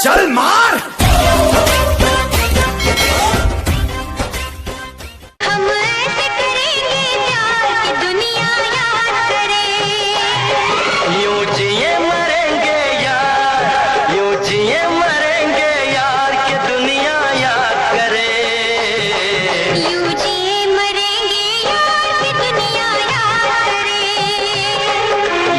चल मार। हम ऐसे करेंगे प्यार की दुनिया याद करे। यूं जिए मरेंगे यार, यूं जिए मरेंगे यार की दुनिया याद करे। यूं जिए मरेंगे यार की दुनिया याद करे।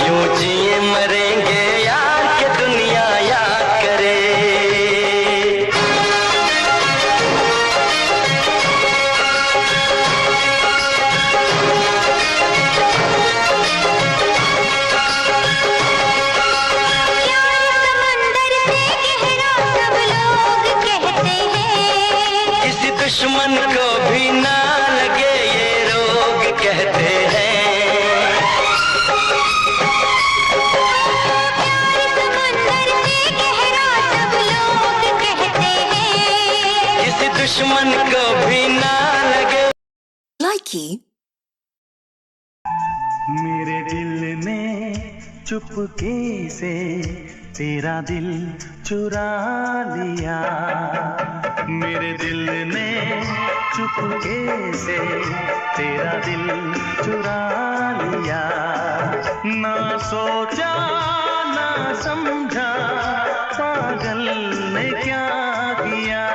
यूं जिए मरेंगे यार की दुनिया याद करे। समंदर से गहरा सब लोग कहते हैं। किसी दुश्मन को भी ना लगे ये रोग कहते हैं। समंदर से गहरा सब लोग कहते हैं। किसी दुश्मन को भी ना लगे। Likey. मेरे दिल ने चुपके से तेरा दिल चुरा लिया। मेरे दिल ने चुपके से तेरा दिल चुरा लिया। ना सोचा ना समझा पागल ने क्या किया।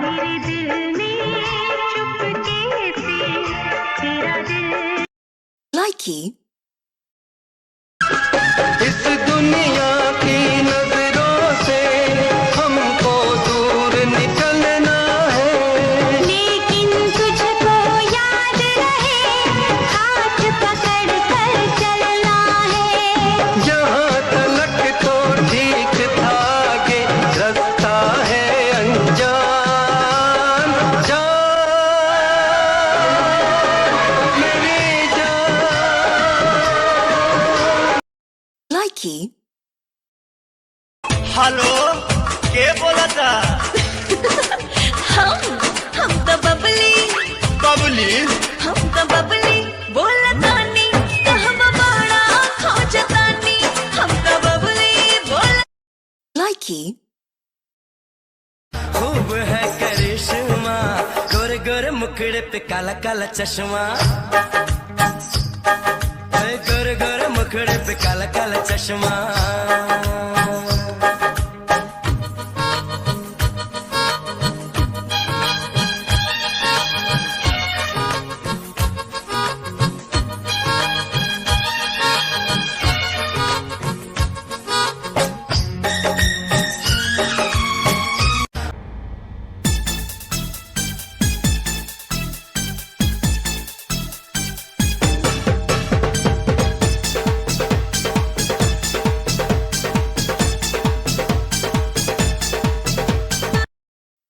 मेरे दिल ने चुपके से तेरा दिल। Likey. इस दुनिया की नजरों से हमको दूर निकलना है। लेकिन तुझको याद रहे हाथ पकड़ कर चलना है। जहाँ तलक तो ठीक था कि रास्ता है अनजान। जान मेरी जान। Likey. हेलो, के बोला था? हम तो बबली, बबली हम तो बबली बोला तानी हम बड़ा खोजतानी। हम तो बबली बोला। Likey. खूब है करिश्मा, गोरे गोरे मुखड़े पे काला काला चश्मा। गोरे गोरे मुखड़े पे काला काला चश्मा।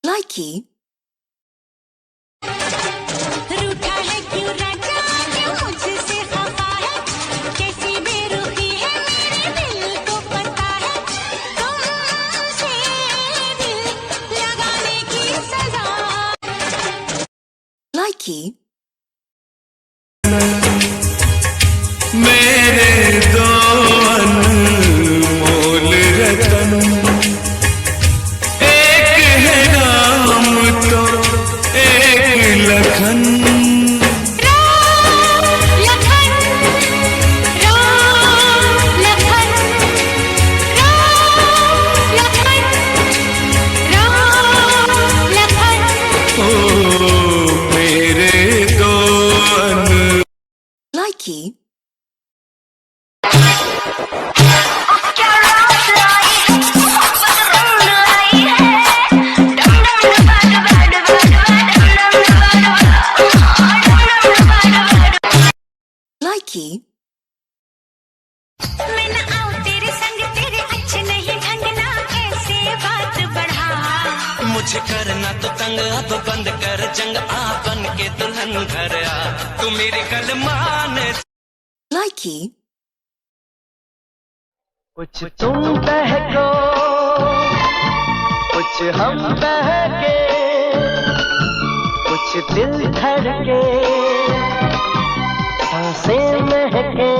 Likey. रूठा है क्यों राजा क्यों मुझसे खफा है। कैसी बेरुखी है मेरे दिल को पता है। तुमसे दिल लगाने की सजा। Likey. मेरे दो अनमोल रतन, एक है राम तो एक लखन। राम लखन, राम लखन, राम लखन, राम लखन। ओ मेरे दो अन। Likey. Likey. मैं न आऊं तेरे संग तेरे अच्छे नहीं ढंग ना ऐसे बात बढ़ा। मुझे करना तो तंग, अब बंद कर जंग, आ बन के दुल्हन घर आ। तू मेरी गल मान। Likey. कुछ तुम बहको, कुछ हम बहके, कुछ दिल धड़के, सांसें महके,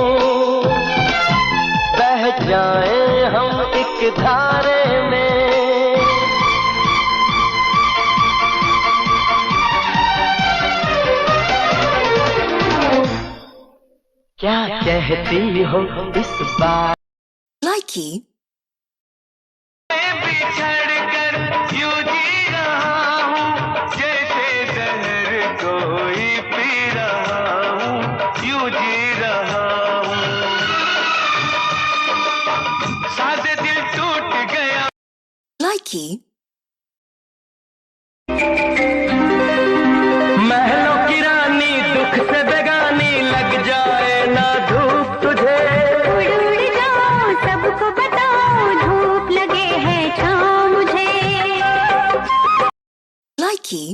बह जाए हम एक धारे में। क्या कहती हो इस बार likey, बिछड़ कर यूं जी रहा हूँ जैसे जहर कोई पी रहा हूँ यूं जी रहा हूँ सादे दिल टूट गया likey, महलों की रानी दुख से बेगानी लग जाए ना धूप तुझे उड़ उड़ जाओ सबको बताओ धूप लगे है छाँव मुझे likey,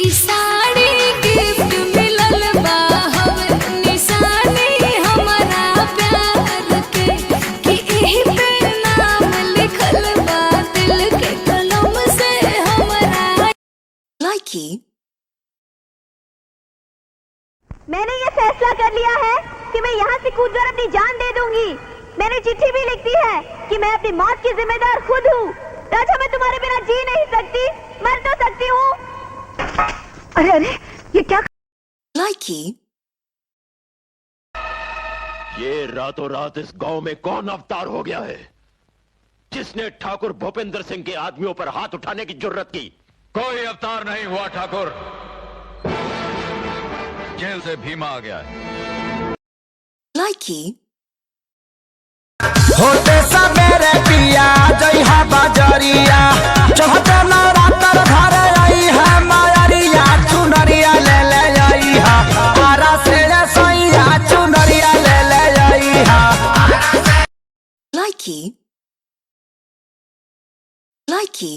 इसाड़ी गिफ्ट मिलल बा हमें निशानी हमारा प्यार के कि एही पे नाम लिखल बा दिल के कलम से हमारा likey, मैंने ये फैसला कर लिया है कि मैं यहाँ से कूदकर अपनी जान दे दूंगी। मैंने चिट्ठी भी लिख दी है कि मैं अपनी मौत की जिम्मेदार खुद हूँ। राजा, मैं तुम्हारे बिना जी नहीं सकती, मर तो सकती हूँ। अरे अरे, ये क्या? likey, ये रातों रात इस गांव में कौन अवतार हो गया है जिसने ठाकुर भूपेंद्र सिंह के आदमियों पर हाथ उठाने की जुर्रत की? कोई अवतार नहीं हुआ ठाकुर, जेल से भीमा आ गया है। likey, होते सबेरे पिया जइहा बाजरिया चढ़ते नवरात्र घर आई है मायरिया चुनरिया ले ले आई हा आरा से सैया चुनरिया ले ले आई हा likey, likey,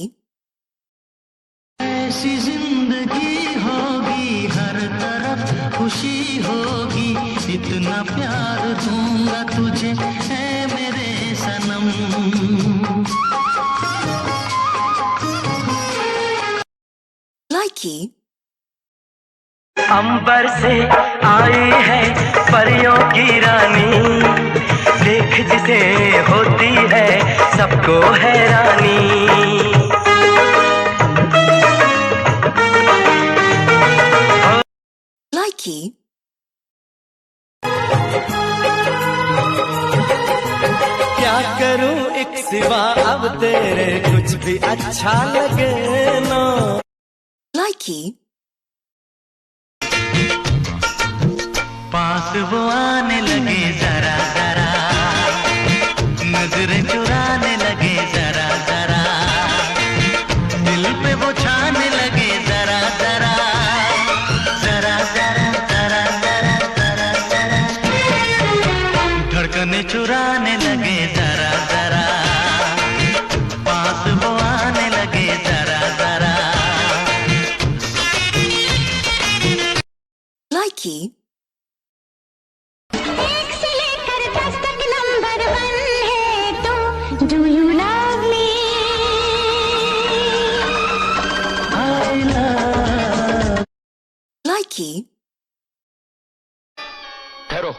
ऐसी जिंदगी होगी हर तरफ खुशी होगी इतना प्यार दूंगा तुझे है मेरे सनम likey, अंबर से आई है परियों की रानी देख जिसे होती है सबको हैरानी likey, क्या करूं एक सिवा अब तेरे कुछ भी अच्छा लगे ना likey, पास वो आने लगे जरा जरा नजरें चुराने लगे जरा जरा दिल पे वो छाने लगे जरा जरा जरा जरा जरा जरा जरा जरा धड़कने चुराने लगे जरा जरा पास वो आने लगे जरा जरा likey, एक से लेकर 10 तक नंबर 1 है तो do you love me likey, ठहरो,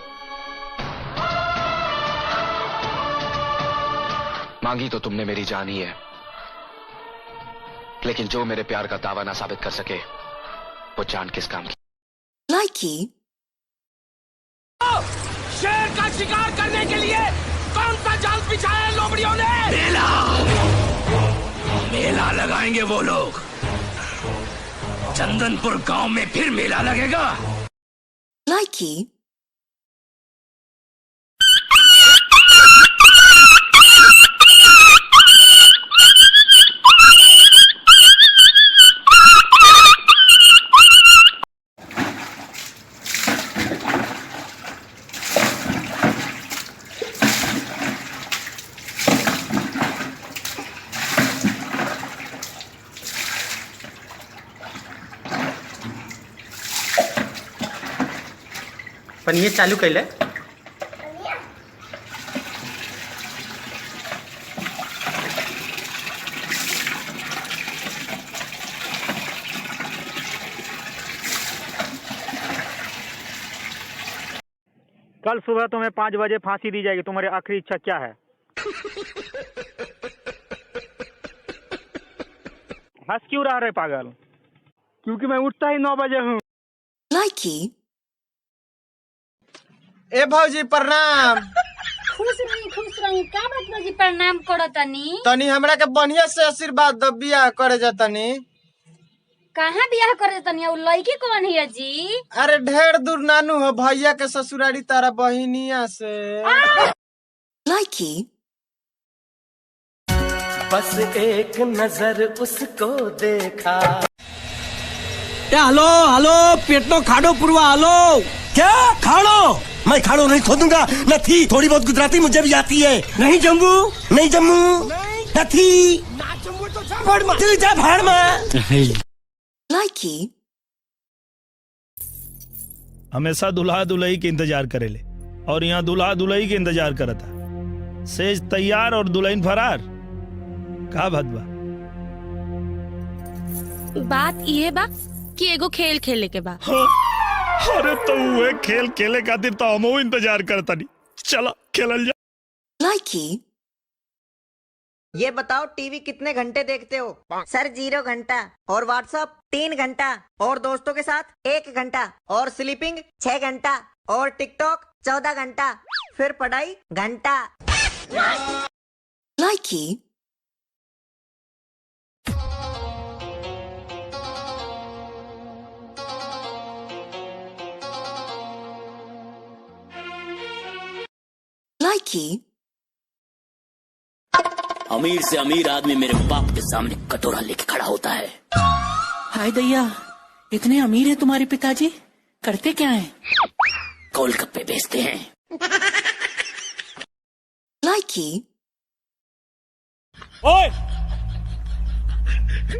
मांगी तो तुमने मेरी जान ही है, लेकिन जो मेरे प्यार का दावा ना साबित कर सके वो जान किस काम की? likey, शेर का शिकार करने के लिए कौन सा जाल बिछाया है लोमड़ियों ने? मेला मेला लगाएंगे वो लोग। चंदनपुर गांव में फिर मेला लगेगा। likey, पनीर चालू कैले कल सुबह तुम्हें 5 बजे फांसी दी जाएगी। तुम्हारी आखिरी इच्छा क्या है? हंस क्यों रहा रे पागल? क्योंकि मैं उठता ही 9 बजे हूँ। likey, ए भौजी प्रणाम। खुश रही का बात भौजी प्रणाम करो तनी। तनी हमरा के बढ़िया से आशीर्वाद द, बियाह करे जातनी। कहाँ बियाह करे तनी? और लड़की कौन है जी? अरे ढेर दूर नानू हो, भैया के ससुरारी तारा बहिनिया से। Likey. बस एक नजर उसको देखा। हेलो हेलो पेटनो खाड़ो पुरवा हेलो। क्या खाड़ो? मैं खाड़ो नहीं खोदूंगा। न थी थोड़ी बहुत गुजराती मुझे भी आती है। नहीं जम्मू नहीं जम्मू न थी। तू जा भाड़ में। Likey. हमेशा दुल्हा दुल्ही के इंतजार करेले और यहाँ दुल्हा दुल्ही के इंतजार करता। सेज तैयार और दुल्हन फरार। का भदवा बात ये बा कि एगो खेल खेले के बा। अरे तो वो खेल खेले खातिर तो हम इंतजार करता नहीं। चलो खेलल जा। Likey. ये बताओ टीवी कितने घंटे देखते हो? सर 0 घंटा, और व्हाट्सएप 3 घंटा, और दोस्तों के साथ 1 घंटा, और स्लीपिंग 6 घंटा, और टिकटॉक 14 घंटा, फिर पढ़ाई घंटा। Likey. Likey. अमीर से अमीर आदमी मेरे बाप के सामने कटोरा लेके खड़ा होता है। हाय दैया, इतने अमीर हैं तुम्हारे पिताजी, करते क्या हैं? गोलगप्पे बेचते हैं। Likey. ओए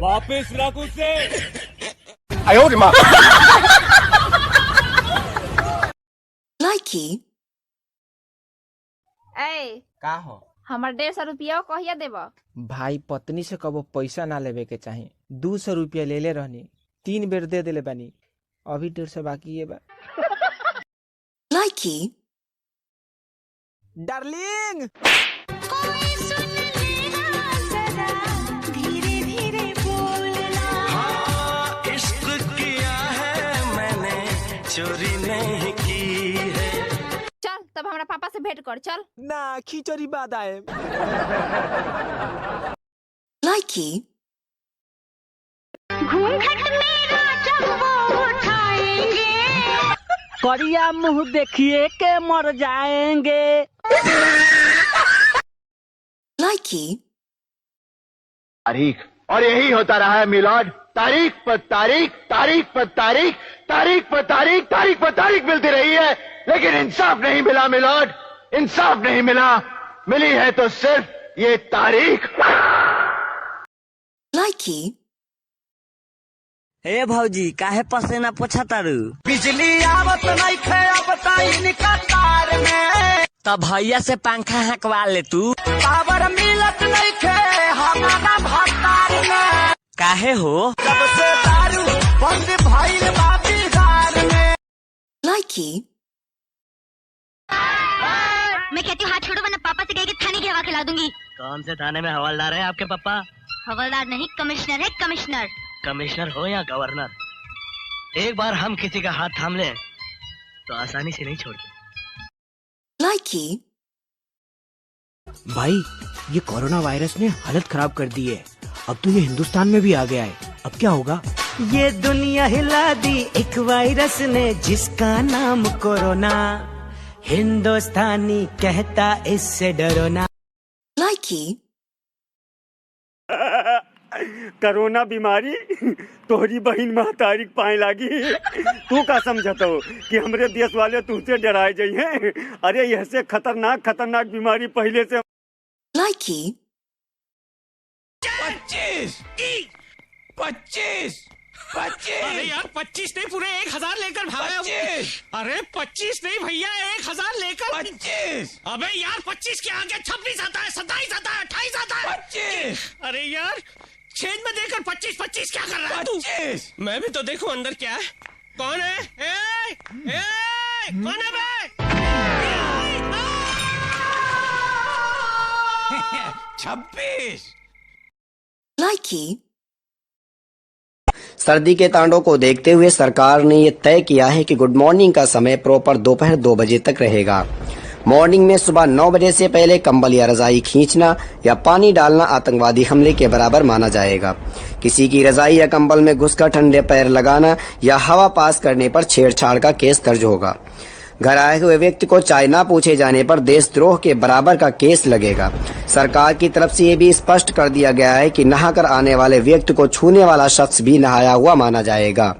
वापस रख उसे। Likey. ए का हो? हमार 150 रुपया कहिया देब? भाई पत्नी से कबो पैसा ना लेवे के चाही। 200 रुपया ले ले रहनी, 3 बेर दे देले बानी, अभी 150 बाकी है बा। Likey. डार्लिंग कोई सुन लेना जरा, धीरे धीरे बोलना। हाँ, इश्क किया है मैंने, चोरी नहीं की है। चल तब हमारा पापा से भेंट कर चल। ना खिचड़ी बाद आए। Likey. घूंघट मेरा जब वो उठाएंगे, करिया मुंह देखिए के मर जाएंगे। Likey. तारीख, और यही होता रहा है मिलॉर्ड। तारीख पर तारीख, तारीख पर तारीख, तारीख पर तारीख, तारीख पर तारीख मिलती रही है, लेकिन इंसाफ नहीं मिला मिलॉर्ड, इंसाफ नहीं मिला। मिली है तो सिर्फ ये तारीख। Likey. ए भौजी काहे पसीना पोछा तारू? बिजली आवत नहीं थे अब ताइन का तार में। तब भैया से पंखा हकवा ले तू। पावर मिलत नहीं थे हमारा भतार में। काहे हो? जब से दारू बंद भइल बा बिहार में। Likey. मैं कहती हूँ हाथ छोड़ो वरना पापा से कह के थाने की हवा खिला दूंगी। कौन से थाने में हवलदार है आपके पापा? हवलदार नहीं कमिश्नर है कमिश्नर। कमिश्नर हो या गवर्नर, एक बार हम किसी का हाथ थाम लें तो आसानी से नहीं छोड़ते। Likey. भाई ये कोरोना वायरस ने हालत खराब कर दी है। अब तो ये हिंदुस्तान में भी आ गया है। अब क्या होगा? ये दुनिया हिला दी एक वायरस ने जिसका नाम कोरोना। हिंदुस्तानी कहता इससे डरो ना। Likey. कोरोना बीमारी तोहरी बहन महतारी पाए लागी। तू का समझता हो कि हमरे देश वाले तुझसे डराए जाइ हैं? अरे यह से खतरनाक खतरनाक बीमारी पहले से। Likey. 25 अरे यार 25 नहीं, पूरे 1000 लेकर भागे। अरे 25 नहीं भैया, 1000 लेकर 25। अबे यार 25 के आगे 26 आता है, 27 आता है, 28 आता है। 25। अरे यार चेंज में देकर 25 क्या कर रहा है तू? 25। मैं भी तो देखूं अंदर क्या है। कौन है? कौन है बे? 26। Likey. सर्दी के तांडव को देखते हुए सरकार ने ये तय किया है कि गुड मॉर्निंग का समय प्रॉपर दोपहर 2 बजे तक रहेगा। मॉर्निंग में सुबह 9 बजे से पहले कंबल या रजाई खींचना या पानी डालना आतंकवादी हमले के बराबर माना जाएगा। किसी की रजाई या कंबल में घुसकर ठंडे पैर लगाना या हवा पास करने पर छेड़छाड़ का केस दर्ज होगा। घर आए हुए व्यक्ति को चाय न पूछे जाने पर देशद्रोह के बराबर का केस लगेगा। सरकार की तरफ से ये भी स्पष्ट कर दिया गया है कि नहाकर आने वाले व्यक्ति को छूने वाला शख्स भी नहाया हुआ माना जाएगा।